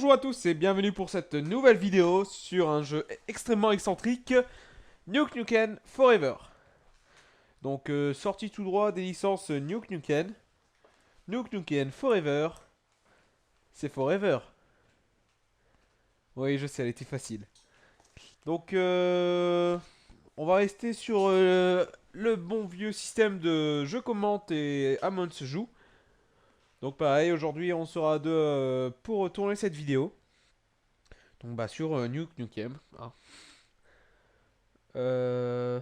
Bonjour à tous et bienvenue pour cette nouvelle vidéo sur un jeu extrêmement excentrique, Nuke Nukem Forever. Donc sorti tout droit des licences Nuke Nukem. Nuke Nukem Forever, c'est Forever. Oui, je sais, elle était facile. Donc on va rester sur le bon vieux système de je commente et Amon se joue. Donc pareil, aujourd'hui on sera deux pour tourner cette vidéo. Donc bah sur Nuke Nukem, hein. Euh,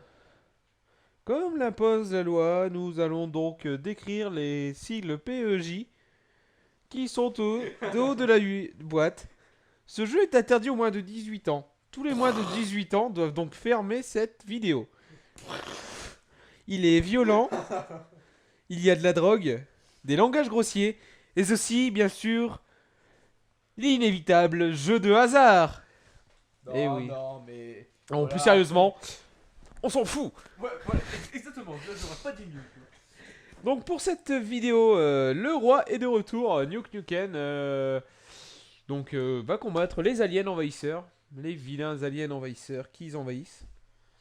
Comme l'impose la loi, nous allons donc décrire les sigles PEJ qui sont au dos de la boîte. Ce jeu est interdit aux moins de 18 ans. Tous les moins de 18 ans doivent donc fermer cette vidéo. Il est violent, il y a de la drogue, des langages grossiers, et aussi, bien sûr, l'inévitable jeu de hasard. Eh Non, oui. non, mais. Non, plus Voilà, sérieusement, on s'en fout. ouais, voilà, exactement, là j'aurais pas dit mieux. Tu vois. Donc pour cette vidéo, le roi est de retour, Nuke Nukem. Donc va combattre les aliens envahisseurs, les vilains aliens envahisseurs qui envahissent.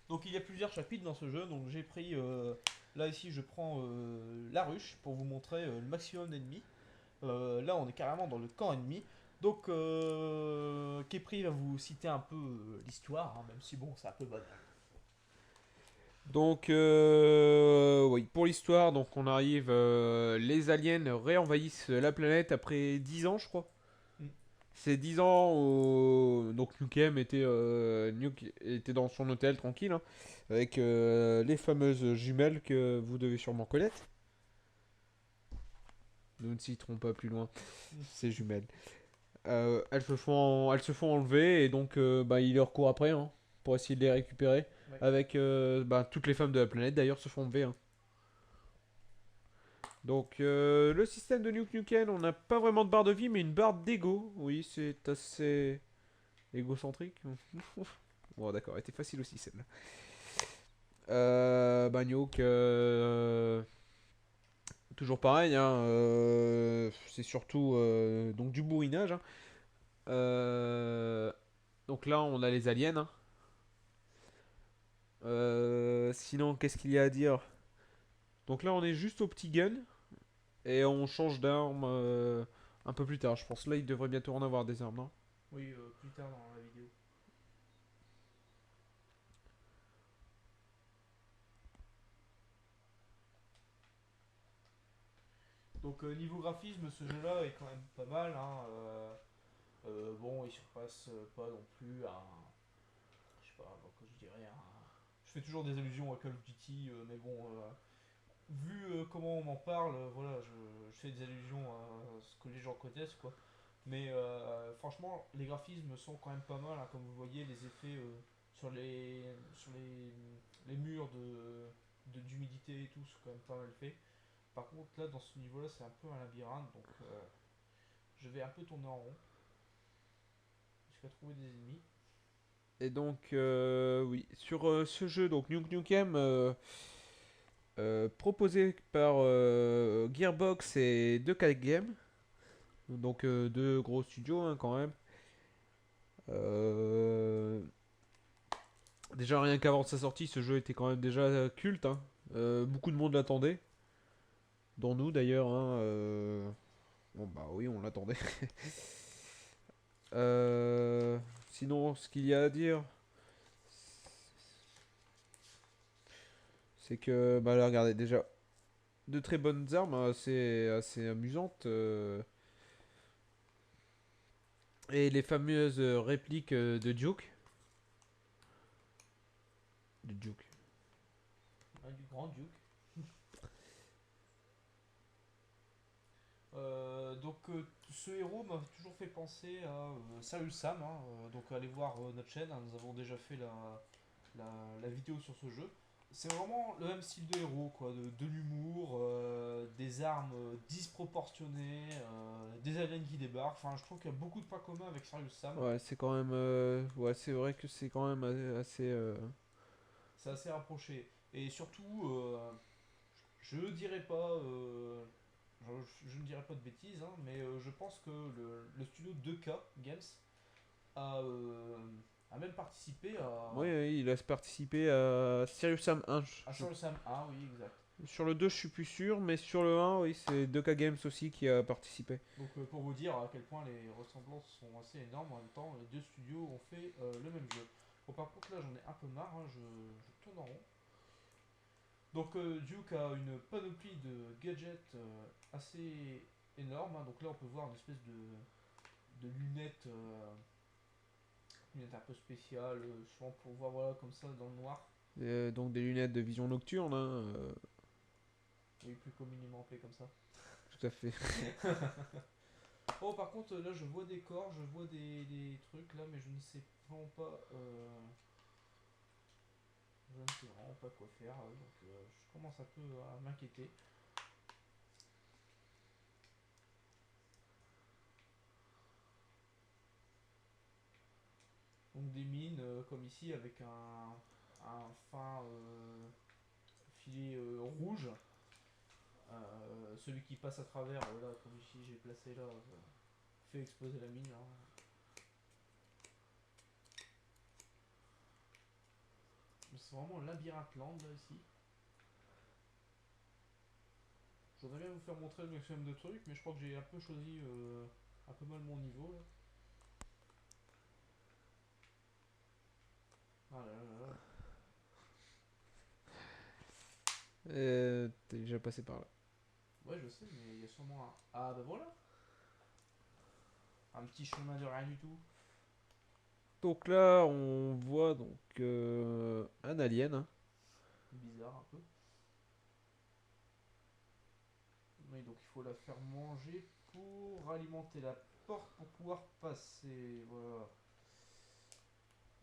Donc il y a plusieurs chapitres dans ce jeu, donc j'ai pris. Là ici, je prends la ruche pour vous montrer le maximum d'ennemis. Là, on est carrément dans le camp ennemi. Donc, Kepri va vous citer un peu l'histoire, hein, même si bon, c'est un peu banal. Donc oui, pour l'histoire, donc on arrive, les aliens réenvahissent la planète après 10 ans, je crois. Mm. C'est 10 ans où donc Nukem était, Nuke était dans son hôtel tranquille, hein, avec les fameuses jumelles que vous devez sûrement connaître. Nous ne citerons pas plus loin ces jumelles. Elles se font enlever et donc bah, il leur court après, hein, pour essayer de les récupérer. Ouais. Avec bah, toutes les femmes de la planète d'ailleurs se font enlever, hein. Donc le système de Nuke Nukem, on n'a pas vraiment de barre de vie mais une barre d'ego. Oui, c'est assez égocentrique. Bon d'accord, elle était facile aussi celle-là. Bah Nuke, toujours pareil, hein, c'est surtout donc du bourrinage, hein. Euh, donc là on a les aliens, hein. Sinon, qu'est-ce qu'il y a à dire? Donc là, on est juste au petit gun et on change d'arme un peu plus tard. Je pense là, il devrait bientôt en avoir des armes, non? Oui, plus tard dans la vidéo. Donc, niveau graphisme, ce jeu-là est quand même pas mal. Hein, bon, il surpasse pas non plus un. Je sais pas, donc je dirais un. Je fais toujours des allusions à Call of Duty, mais bon, vu comment on m'en parle, voilà, je fais des allusions à ce que les gens connaissent, quoi. Mais franchement, les graphismes sont quand même pas mal, hein, comme vous voyez, les effets sur les murs d'humidité et tout sont quand même pas mal faits. Par contre, là, dans ce niveau-là, c'est un peu un labyrinthe, donc je vais un peu tourner en rond jusqu'à trouver des ennemis. Et donc, oui, sur ce jeu, donc Nuke Nukem, proposé par Gearbox et 2K Games, donc deux gros studios, hein, quand même. Euh, Déjà, rien qu'avant sa sortie, ce jeu était quand même déjà culte, hein. Beaucoup de monde l'attendait, dont nous d'ailleurs, hein. Bon bah oui, on l'attendait. Sinon, ce qu'il y a à dire, c'est que, bah là, regardez, déjà, de très bonnes armes, hein, assez amusantes. Et les fameuses répliques de Duke. De Duke. Ah, du Grand Duke. Donc ce héros m'a toujours fait penser à Salut Sam, hein, donc allez voir notre chaîne, hein, nous avons déjà fait la vidéo sur ce jeu. C'est vraiment le même style de héros, quoi, de l'humour, des armes disproportionnées, des aliens qui débarquent. Enfin, je trouve qu'il y a beaucoup de points communs avec Serious Sam. Ouais, c'est quand même. Ouais, c'est vrai que c'est quand même assez. C'est assez rapproché. Et surtout, je dirais pas. je ne dirais pas de bêtises, hein, mais je pense que le studio 2K Games a, a même participé Oui, oui, il a participé à Serious Sam 1. à Sur le Sam 1, oui, exact. Sur le 2, je suis plus sûr, mais sur le 1, oui, c'est 2K Games aussi qui a participé. Donc pour vous dire à quel point les ressemblances sont assez énormes, en même temps, les deux studios ont fait le même jeu. Bon, par contre, là, j'en ai un peu marre, hein, je tourne en rond. Donc Duke a une panoplie de gadgets assez énorme, hein. Donc là, on peut voir une espèce de lunettes, lunettes un peu spéciales, souvent pour voir voilà, comme ça dans le noir. Donc des lunettes de vision nocturne, hein, Oui, plus communément appelé comme ça. tout à fait. Oh, par contre, là, je vois des corps, je vois des trucs là, mais je ne sais vraiment pas. Je ne sais vraiment pas quoi faire, donc je commence un peu à m'inquiéter. Donc des mines comme ici avec un fin filet rouge. Celui qui passe à travers, là, comme ici j'ai placé là, fait exploser la mine. Là. C'est vraiment un labyrinthe land là ici. Je voudrais bien vous faire montrer le maximum de trucs, mais je crois que j'ai un peu choisi un peu mal mon niveau là. Ah là là là. T'es déjà passé par là. Ouais, je sais, mais il y a sûrement un. Ah bah voilà. Un petit chemin de rien du tout. Donc là, on voit donc un alien, hein. Bizarre un peu. Oui, donc il faut la faire manger pour alimenter la porte pour pouvoir passer. Voilà.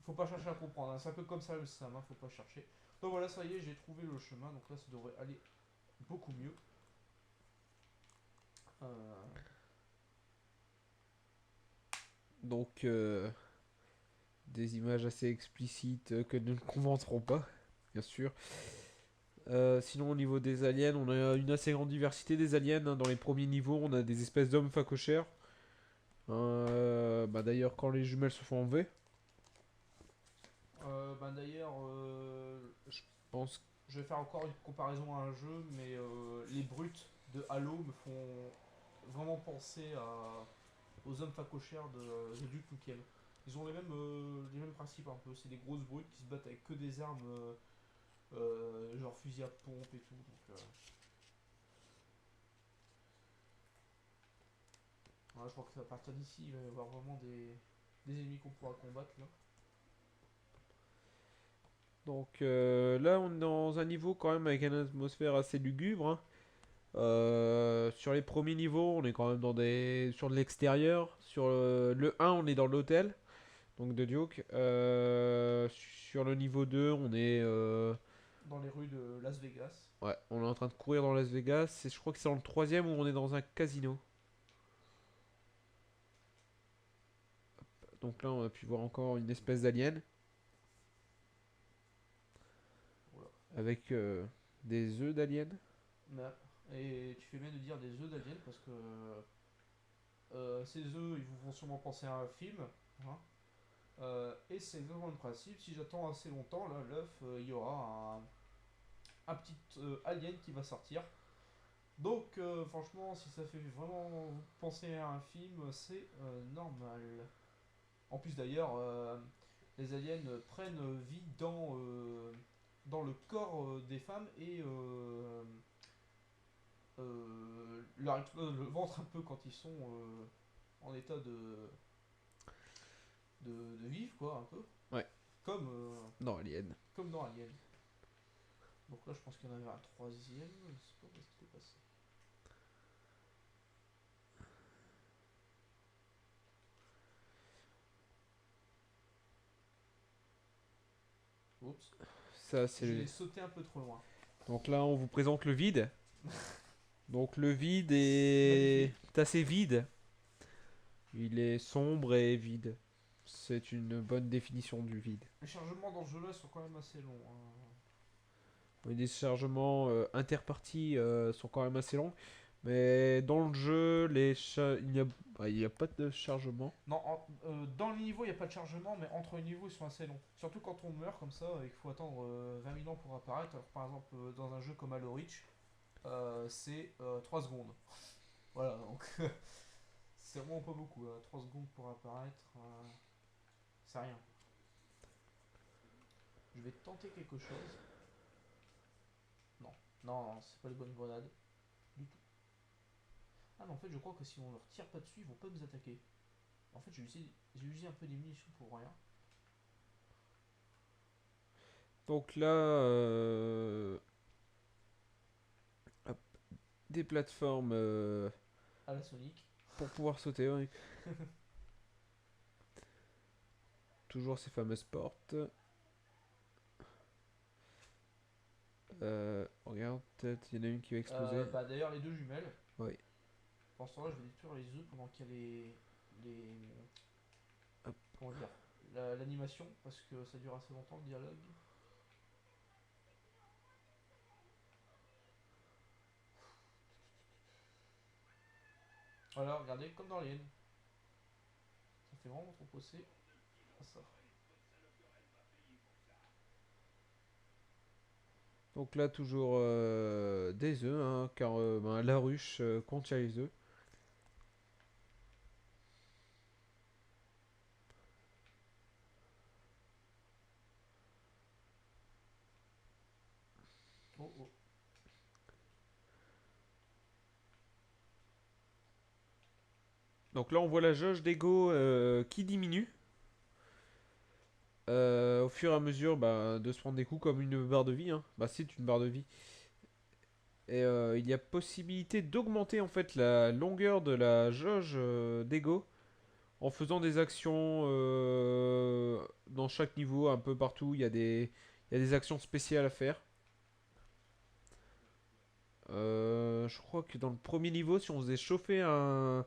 Faut pas chercher à comprendre, hein. C'est un peu comme ça le Sam, hein. Faut pas chercher. Donc voilà, ça y est, j'ai trouvé le chemin. Donc là, ça devrait aller beaucoup mieux. Euh, Donc des images assez explicites que nous ne commenterons pas, bien sûr. Sinon, au niveau des aliens, on a une assez grande diversité des aliens, hein. Dans les premiers niveaux, on a des espèces d'hommes phacochères. Bah d'ailleurs, quand les jumelles se font enlever, ben d'ailleurs, je pense. je vais faire encore une comparaison à un jeu, mais les brutes de Halo me font vraiment penser aux hommes facochères de Duke Nukem. Ils ont les mêmes principes un peu. C'est des grosses brutes qui se battent avec que des armes genre fusil à pompe et tout. Donc, voilà, je crois que à partir d'ici, il va y avoir vraiment des ennemis qu'on pourra combattre là. Donc là, on est dans un niveau quand même avec une atmosphère assez lugubre, hein. Sur les premiers niveaux, on est quand même sur de l'extérieur. Sur le 1, on est dans l'hôtel, donc de Duke. Sur le niveau 2, on est, Dans les rues de Las Vegas. ouais, on est en train de courir dans Las Vegas. Et je crois que c'est dans le troisième où on est dans un casino. Donc là, on a pu voir encore une espèce d'alien Voilà. avec des œufs d'alien. Et tu fais bien de dire des œufs d'alien parce que ces œufs, ils vous font sûrement penser à un film. Hein. Et c'est exactement le principe. Si j'attends assez longtemps, là, l'œuf, il y aura un petit alien qui va sortir. Donc, franchement, si ça fait vraiment penser à un film, c'est normal. En plus, d'ailleurs, les aliens prennent vie dans le corps des femmes et leur explose le ventre un peu quand ils sont en état de vivre, quoi, un peu. Ouais, Comme, non, alien. comme dans Alien. Donc là, je pense qu'il y en avait un troisième. Je sais pas où est-ce qu'il est passé. Oups. Ça, c'est Je l'ai sauté un peu trop loin. Donc là, on vous présente le vide. Donc le vide est Magnifique. assez vide. Il est sombre et vide. C'est une bonne définition du vide. Les chargements dans ce jeu-là sont quand même assez longs, hein. Les déchargements interparties sont quand même assez longs. Mais dans le jeu, il y a pas de chargement. Non, dans le niveau, il n'y a pas de chargement, mais entre les niveaux, ils sont assez longs. Surtout quand on meurt comme ça et qu'il faut attendre 20 000 ans pour apparaître. Alors, par exemple, dans un jeu comme Halo Reach, c'est 3 secondes. Voilà, donc c'est vraiment pas beaucoup. 3 secondes pour apparaître, c'est rien. Je vais tenter quelque chose. Non, non, c'est pas les bonnes grenades. Du tout. Ah, mais en fait, je crois que si on leur tire pas dessus, ils vont pas nous attaquer. En fait, j'ai usé un peu des munitions pour rien. Donc là, hop, des plateformes À la Sonic. pour pouvoir sauter, ouais. Toujours ces fameuses portes. Regarde, peut-être il y en a une qui va exploser. Bah, d'ailleurs, les deux jumelles. Oui. Pendant ce temps-là, je vais détruire les œufs pendant qu'il y a les Hop. comment dire, l'animation, parce que ça dure assez longtemps le dialogue. Voilà, regardez, comme dans Alien. Ça fait vraiment trop penser à ça. Donc là, toujours des œufs, hein, car ben, la ruche contient les œufs. Oh oh. Donc là, on voit la jauge d'ego qui diminue au fur et à mesure bah, de se prendre des coups comme une barre de vie, hein. Bah, c'est une barre de vie. Et il y a possibilité d'augmenter en fait la longueur de la jauge d'ego en faisant des actions dans chaque niveau, un peu partout. Il y a des actions spéciales à faire. Je crois que dans le premier niveau, si on faisait chauffer un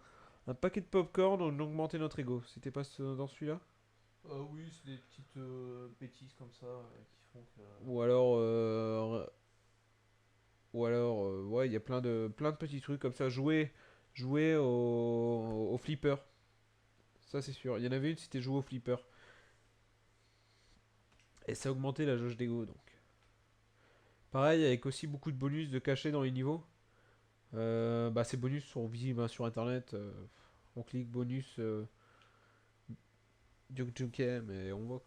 paquet de popcorn, on augmentait notre ego. C'était pas dans celui-là? Oui, c'est des petites bêtises comme ça qui font que. Ou alors, ouais, il y a plein de petits trucs comme ça. Jouer au flipper. Ça, c'est sûr. Il y en avait une, c'était jouer au flipper. Et ça augmentait la jauge d'ego, donc. Pareil, avec aussi beaucoup de bonus de cachés dans les niveaux. Bah, ces bonus sont visibles hein, sur internet. On clique bonus Duke Nukem et on voit.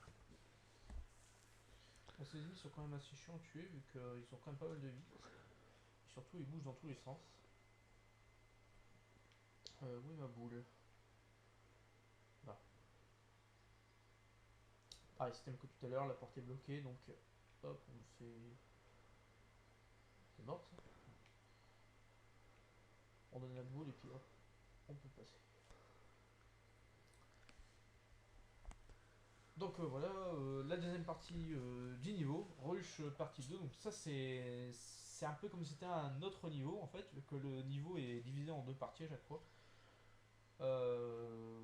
Bon, ces ennemis sont quand même assez chiants à tuer vu qu'ils ont quand même pas mal de vie. Et surtout, ils bougent dans tous les sens. Où est ma boule? Là. Pareil, système que tout à l'heure, la porte est bloquée donc hop, on fait. C'est mort ça? On donne la boule et puis hop, on peut passer. Donc voilà, la deuxième partie du niveau, Rush partie 2. Donc ça c'est un peu comme si c'était un autre niveau en fait, vu que le niveau est divisé en deux parties à chaque fois. Euh,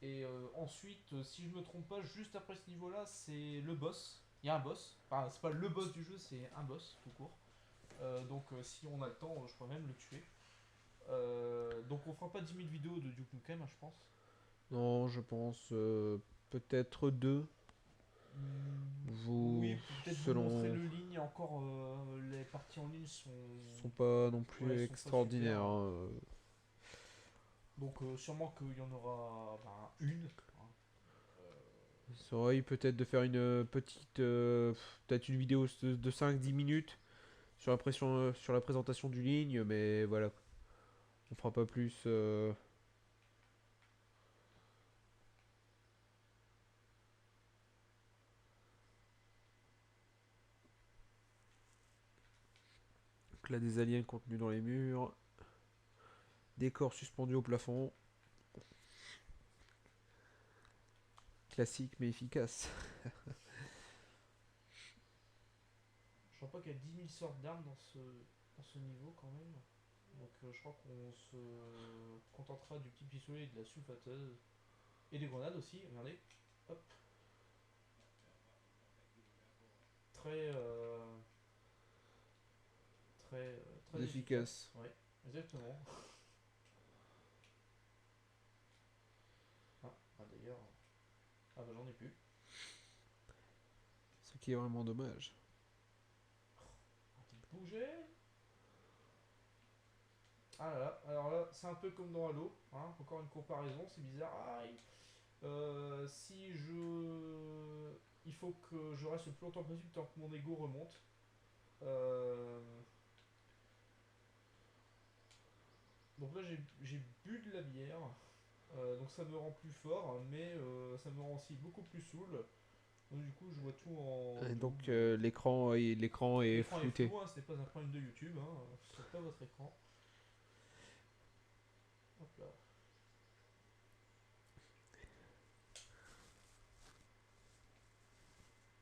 et ensuite, si je me trompe pas, juste après ce niveau-là, c'est le boss. Il y a un boss. Enfin, c'est pas le boss du jeu, c'est un boss tout court. Donc si on a le temps, je pourrais même le tuer. Donc on fera pas 10 000 vidéos de Duke Nukem, hein, je pense. Non, je pense peut-être deux. Oui, Vous, peut-être vous montrer selon, le ligne. Encore, les parties en ligne sont pas non ouais, plus sont pas super, extraordinaires, hein. hein. Donc sûrement qu'il y en aura une, hein. Ça aurait peut-être de faire une petite, peut-être une vidéo de 5-10 minutes sur la présentation du ligne, mais voilà, on fera pas plus. Donc là, des aliens contenus dans les murs, des corps suspendus au plafond. Classique mais efficace. Je crois pas qu'il y a 10 000 sortes d'armes dans ce niveau quand même. Donc je crois qu'on se contentera du petit pistolet et de la sulfateuse. Et des grenades aussi, regardez. Hop. Très, très très efficace. Ouais, exactement. D'ailleurs. Ah bah j'en ai plus. Ce qui est vraiment dommage. Arrêtez de bouger. Ah là là, alors là, c'est un peu comme dans Halo, hein, encore une comparaison, c'est bizarre. Si je... Il faut que je reste le plus longtemps possible tant que mon ego remonte. Euh, Donc là, j'ai bu de la bière, donc ça me rend plus fort, mais ça me rend aussi beaucoup plus saoul. Donc du coup, je vois tout en Et donc double. l'écran est L'écran est flouté. flou, hein, ce n'est pas un problème de YouTube, hein, ce n'est pas votre écran. Hop là.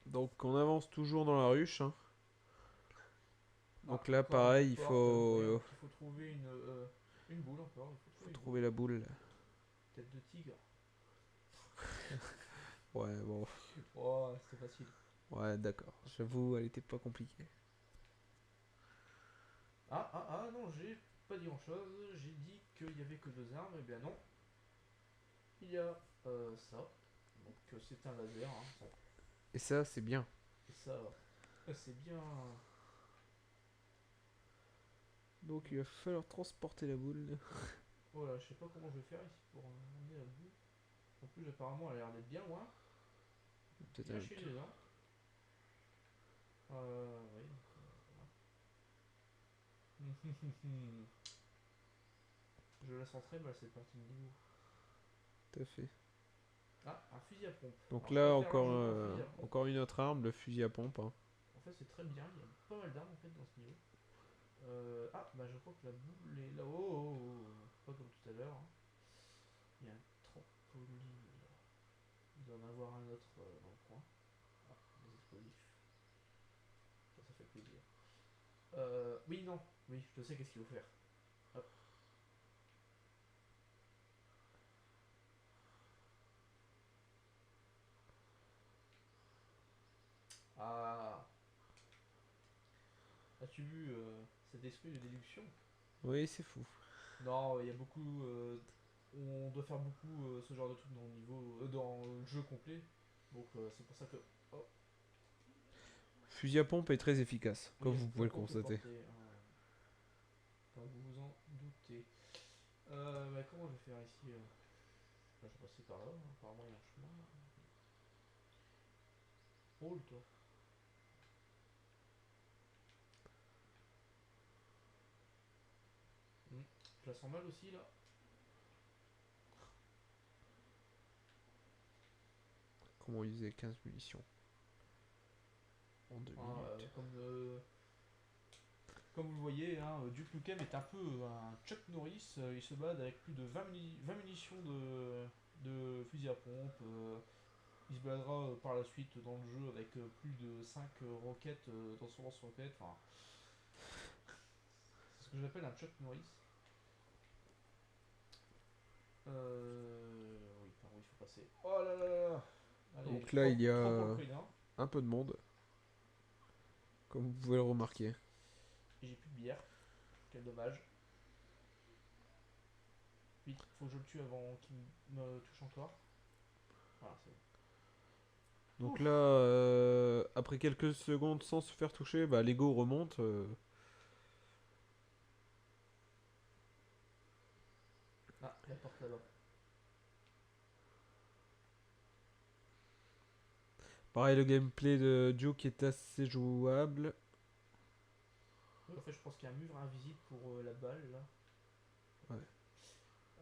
Donc on avance toujours dans la ruche. Hein. Donc là Encore une autre pareil, il porte. Oui, faut, donc il faut trouver une boule encore. Il faut faut trouver une trouver boule. la boule. Tête de tigre. Ouais, bon. Oh, c'était facile. Ouais, d'accord. J'avoue, elle était pas compliquée. Non, j'ai pas dit grand chose. J'ai dit qu'il y avait que deux armes. Eh bien non. Il y a ça. Donc c'est un laser. Hein, ça. Et ça, c'est bien. Et ça, c'est bien. Donc il va falloir transporter la boule. Voilà, je sais pas comment je vais faire ici pour emmener la boule. En plus, apparemment, elle a l'air d'être bien loin. Peut-être Bien un... chez les gens. Oui, donc voilà. Je la sens très mal cette partie de niveau. Tout à fait. Ah, un fusil à pompe. Donc Alors je là, préfère largement un fusil à pompe. encore une autre arme, le fusil à pompe. Hein. En fait, c'est très bien. Il y a pas mal d'armes en fait dans ce niveau. Bah je crois que la boule est là. Oh. Pas comme tout à l'heure. Hein. Il y a un trampoline là. Il doit en avoir un autre dans le coin. Ah, des explosifs. Ça fait plaisir. Oui, non. Oui, je sais qu'est-ce qu'il faut faire. Hop. Ah. As-tu vu cet esprit de déduction? Oui, c'est fou. Non, il y a beaucoup. On doit faire beaucoup ce genre de trucs dans le niveau, dans le jeu complet. Donc c'est pour ça que. Oh, Fusil à pompe est très efficace, comme oui, vous la pouvez le pompe est constater. portée, hein, comme vous vous en doutez. Bah, comment je vais faire ici bah, je vais passer par là, hein. Apparemment il y a un chemin. Roule toi. Hmm. Je la sens mal aussi là. Comment user 15 munitions en 2 Hein, minutes. comme vous le voyez, hein, Duke Nukem est un peu un Chuck Norris. Il se balade avec plus de 20 munitions de fusil à pompe. Il se baladera par la suite dans le jeu avec plus de 5 roquettes dans son lance-roquette. Enfin, c'est ce que j'appelle un Chuck Norris. Oui, par où il faut passer. Oh là là là là. Allez, Donc là, il y 3 pour le a prix d'un. un peu de monde, comme vous pouvez le remarquer. Et j'ai plus de bière. Quel dommage. Vite, faut que je le tue avant qu'il me touche encore. Voilà, c'est bon. Donc Ouf. là, après quelques secondes sans se faire toucher, bah, l'ego remonte. Ah, la porte là-bas. Pareil, le gameplay de Duke est assez jouable. Oui, en fait, je pense qu'il y a un mur invisible pour la balle là. Ouais.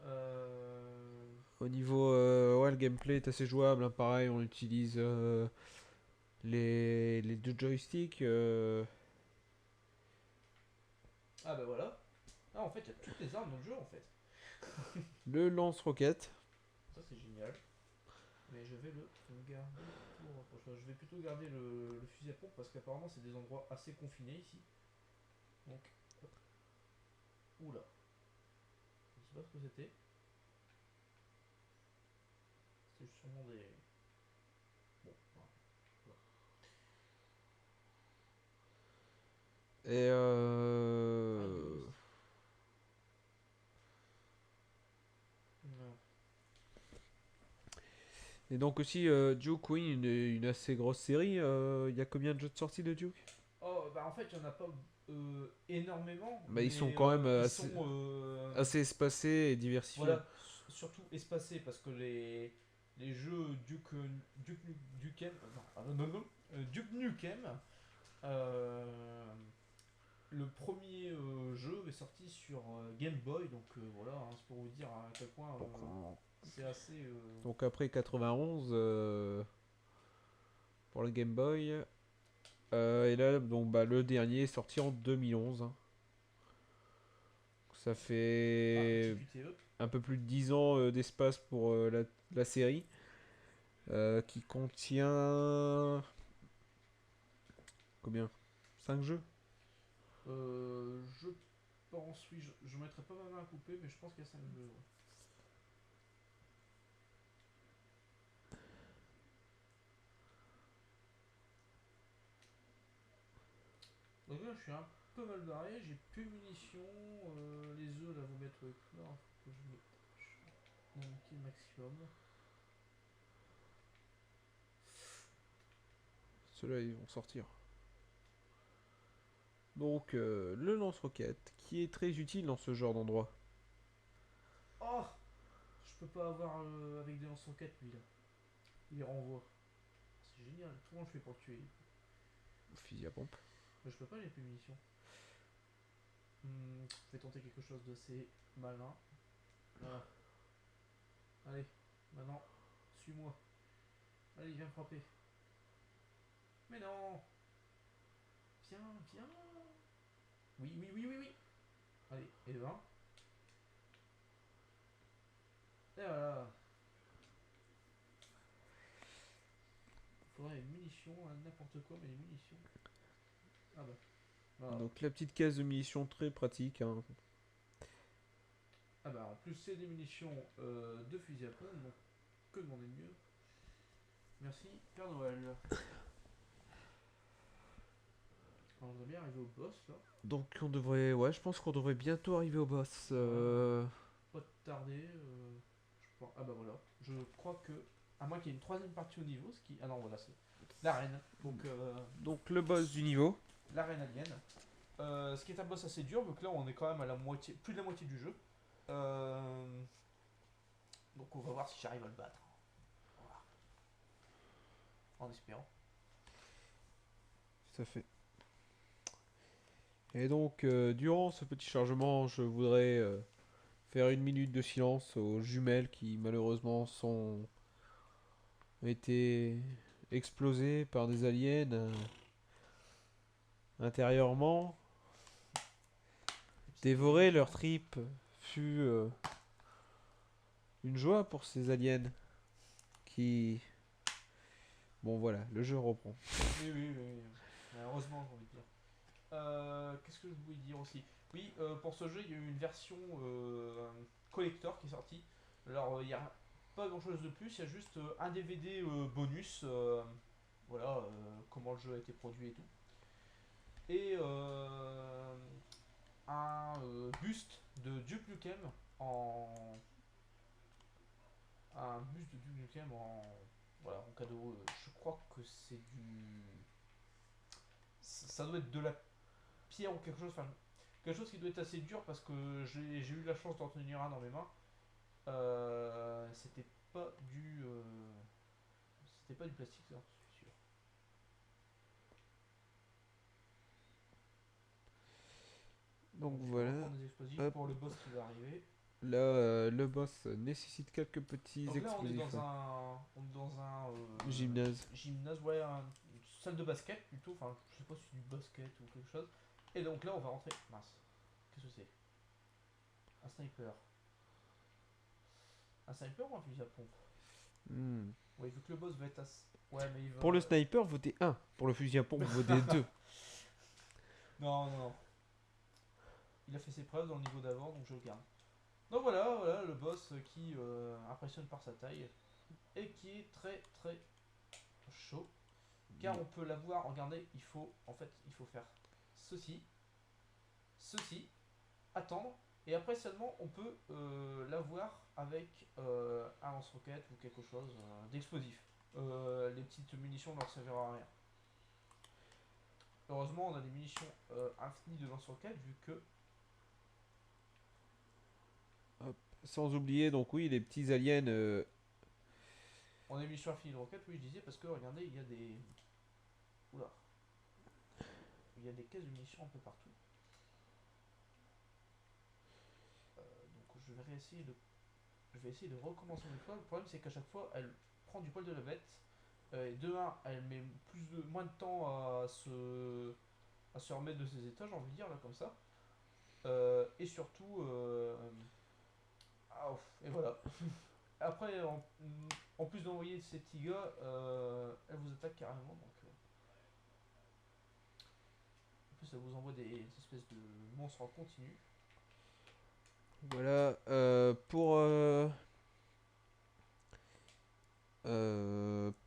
Euh... Au niveau, ouais, le gameplay est assez jouable. Hein. Pareil, on utilise les deux joysticks. Ah bah voilà. Ah, en fait, il y a toutes les armes dans le jeu en fait. Le lance-roquette. Ça, c'est génial. Mais je vais le garder pour autre chose. Je vais plutôt garder le fusil à pompe parce qu'apparemment c'est des endroits assez confinés ici. Donc, hop. Oula. Je sais pas ce que c'était. C'était sûrement des. Bon, voilà. Et Aïe. Et donc aussi Duke, oui, une assez grosse série. Il y a combien de jeux de sortie de Duke? Oh, bah en fait, il n'y en a pas énormément, Bah, ils sont mais quand même ils assez, sont assez espacés et diversifiés. voilà, surtout espacés parce que les jeux Duke Nukem, non, non, non, Duke Nukem, euh, le premier jeu est sorti sur Game Boy, donc voilà, hein, c'est pour vous dire à quel point Donc, c'est assez. donc après 91 pour le Game Boy. Et là, donc, bah, le dernier est sorti en 2011, hein. Ça Ah, petit fait QTE. un peu plus de 10 ans d'espace pour la série, qui contient combien? 5 jeux? Je pense, oui, je mettrais pas ma main à couper, mais je pense qu'il y a 5 jeux. Ouais. Donc là, je suis un peu mal barré, j'ai plus de munitions, les œufs là vont bientôt éclore, faut que je mette un kill maximum. Ceux-là, ils vont sortir. Donc, le lance-roquette, qui est très utile dans ce genre d'endroit. Oh, je peux pas avoir avec des lance-roquettes lui là, il les renvoie. C'est génial, comment je fais pour le tuer? Fusil à pompe. Mais je peux pas, j'ai plus de munitions. Je vais tenter quelque chose d'assez malin. Voilà, allez, maintenant, suis-moi. Allez, viens me frapper. Mais non, viens, viens. Oui, oui, oui, oui, oui. Allez, et 20. Et voilà. Faudrait des munitions, hein, n'importe quoi, mais des munitions. Ah bah, voilà. Donc, la petite caisse de munitions très pratique, hein. Ah bah, en plus, c'est des munitions de fusil à pompe, donc que demander de mieux? Merci, Père Noël. On devrait bien arriver au boss là. Donc, on devrait. Ouais, je pense qu'on devrait bientôt arriver au boss. Voilà, pas tarder. Je pense... Ah bah voilà. Je crois que. À moins qu'il y ait une troisième partie au niveau, ce qui. Ah non, voilà, c'est l'arène. Donc, Donc, le boss du niveau. l'arène alien. Ce qui est un boss assez dur, donc là on est quand même à la moitié, plus de la moitié du jeu. Euh, donc on va voir si j'arrive à le battre. Voilà. En espérant. Ça fait. Et donc, durant ce petit chargement, je voudrais faire une minute de silence aux jumelles qui, malheureusement, ont été explosées par des aliens intérieurement. Dévorer leur tripes fut une joie pour ces aliens qui... Bon voilà, le jeu reprend. Oui, oui, oui, oui. Heureusement, j'ai envie de dire. Qu'est-ce que je voulais dire aussi? Oui, pour ce jeu, il y a eu une version collector qui est sortie. Alors, il n'y a pas grand chose de plus, il y a juste un DVD bonus. Voilà, comment le jeu a été produit et tout. Et un buste de Duke Nukem en. Un buste de Duke Nukem en. Voilà, en cadeau. Je crois que c'est du. Ça doit être de la pierre ou quelque chose. Enfin, quelque chose qui doit être assez dur parce que j'ai eu la chance d'en tenir un dans mes mains. C'était pas du. C'était pas du plastique, ça, je suis sûr. Donc Donc je vais voilà. reprendre des explosifs Hop. pour le boss qui va arriver. Là, le boss nécessite quelques petits Donc là, on est explosifs, dans hein. un Gymnase. gymnase, ouais, une salle de basket plutôt. Enfin, je sais pas si c'est du basket ou quelque chose. Et donc là, on va rentrer. Mince. Qu'est-ce que c'est? Un sniper. Un sniper ou un fusil à pompe? Hmm. Ouais, vu que le boss va être assez. Ouais, mais il va. Pour le sniper, votez 1. Pour le fusil à pompe, votez 2. Non, non, non. Il a fait ses preuves dans le niveau d'avant, donc je le garde. Donc voilà, voilà le boss qui impressionne par sa taille et qui est très très chaud. Car on peut l'avoir, regardez, il faut faire ceci, ceci, attendre Et après seulement on peut l'avoir avec un lance-roquette ou quelque chose d'explosif. Les petites munitions ne leur serviront à rien. Heureusement on a des munitions infinies de lance-roquettes vu que Sans oublier, donc oui, les petits aliens. on a des munitions infinies de roquettes, oui je disais parce que regardez il y a des. Oula. Il y a des caisses de munitions un peu partout. Donc je vais essayer de recommencer une fois. Le problème c'est qu'à chaque fois elle prend du poil de la bête. Et de 1, elle met moins de temps à se remettre de ses états, j'ai envie de dire là comme ça. Et surtout, et voilà. Après, en plus d'envoyer ces petits gars, elle vous attaque carrément. Donc, en plus, elle vous envoie des espèces de monstres en continu. Voilà.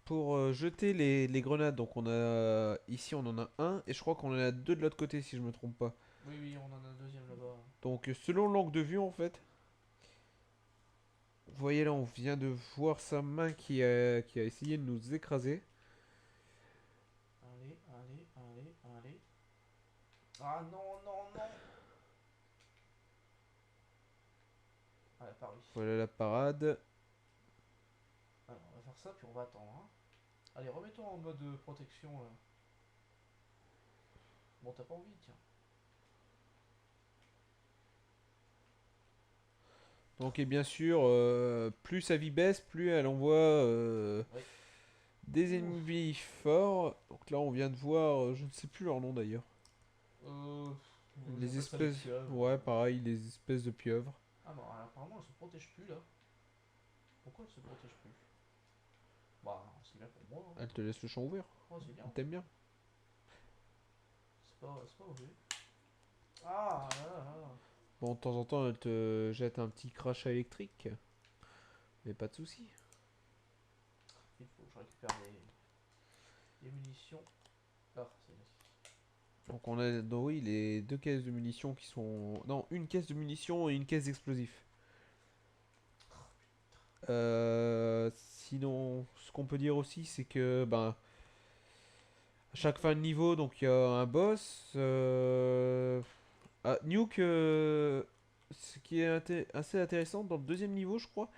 Pour jeter les grenades, donc on a ici on en a un et je crois qu'on en a deux de l'autre côté si je me trompe pas. Oui, oui, on en a un deuxième là-bas. Donc selon l'angle de vue en fait, vous voyez là on vient de voir sa main qui a essayé de nous écraser. Allez, allez, allez, allez. Ah non, non, non. Ah, Paris. Voilà la parade. Alors, on va faire ça, puis on va attendre. Hein. Allez, remets-toi en mode protection là. Bon, t'as pas envie, tiens. Donc et bien sûr, plus sa vie baisse, plus elle envoie Oui. des Ouh. ennemis forts. Donc là on vient de voir, je ne sais plus leur nom d'ailleurs. Euh. Les J'appelle ça les espèces, pieuvres. ouais pareil, les espèces de pieuvres. Ah, bon, alors, apparemment, elle se protège plus là. Pourquoi elle se protège plus? Bah, c'est bien pour moi. Hein. Elle te laisse le champ ouvert. Oh, c'est bien. Elle t'aime bien. C'est pas mauvais. Ah, là, là, là. Bon, de temps en temps, elle te jette un petit crachat électrique. Mais pas de soucis. Il faut que je récupère les munitions. Ah, c'est Donc on a, donc oui, les deux caisses de munitions qui sont... Non, une caisse de munitions et une caisse d'explosifs. Sinon, ce qu'on peut dire aussi, c'est que, ben, à chaque fin de niveau, donc il y a un boss. Nuke, ce qui est assez intéressant, dans le deuxième niveau, je crois,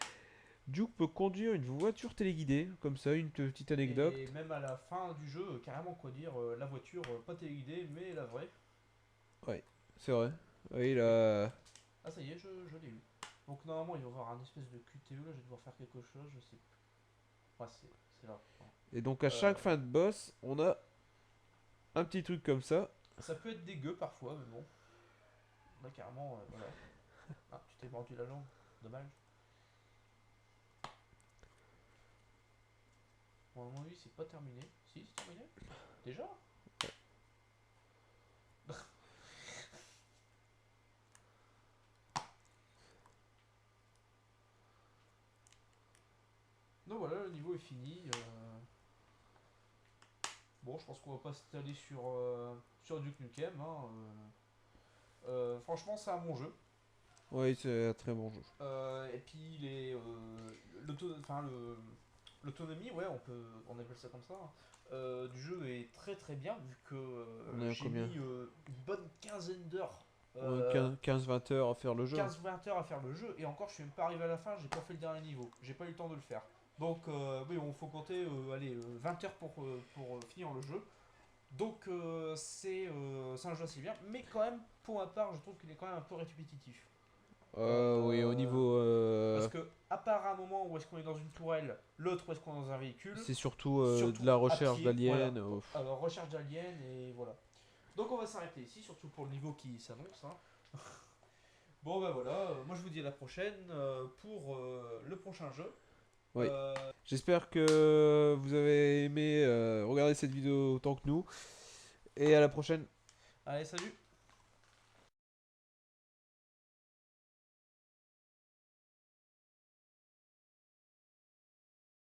Duke peut conduire une voiture téléguidée, comme ça, une petite anecdote. Et même à la fin du jeu, carrément quoi dire, la voiture, pas téléguidée, mais la vraie. Ouais, c'est vrai. Oui, Et- là. Ah, ça y est, je l'ai eu. Donc normalement, il va y avoir un espèce de QTE, là, je vais devoir faire quelque chose, je sais plus. Ouais, c'est là. Voilà. Et donc à chaque Euh, fin de boss, on a un petit truc comme ça. Ça peut être dégueu parfois, mais bon. Là, carrément, voilà. Ah, tu t'es mordu la langue. Dommage. Bon, à mon avis, c'est pas terminé. Si, c'est terminé. Déjà. Donc voilà, le niveau est fini. Bon, je pense qu'on va pas s'étaler sur Duke Nukem. Hein, franchement, c'est un bon jeu. Oui, c'est un très bon jeu. Et puis l'autonomie, ouais, on appelle ça comme ça, hein, du jeu est très très bien vu que On est à j'ai combien? mis une bonne quinzaine d'heures, Ouais, 15-20 heures à faire le jeu. 15-20 heures à faire le jeu et encore je suis même pas arrivé à la fin, j'ai pas fait le dernier niveau, j'ai pas eu le temps de le faire. Donc oui, on faut compter allez, 20 heures pour finir le jeu. Donc c'est un jeu assez bien, mais quand même pour ma part je trouve qu'il est quand même un peu répétitif. Oui, au Euh, niveau... Parce que, à part un moment où est-ce qu'on est dans une tourelle, l'autre où est-ce qu'on est dans un véhicule, c'est surtout de surtout la à recherche pied, d'aliens. voilà. Alors, recherche d'aliens et voilà. Donc, on va s'arrêter ici, surtout pour le niveau qui s'annonce. Hein. Bon, bah voilà, moi je vous dis à la prochaine pour le prochain jeu. Oui. Euh, J'espère que vous avez aimé regarder cette vidéo autant que nous. Et à la prochaine. Allez, salut!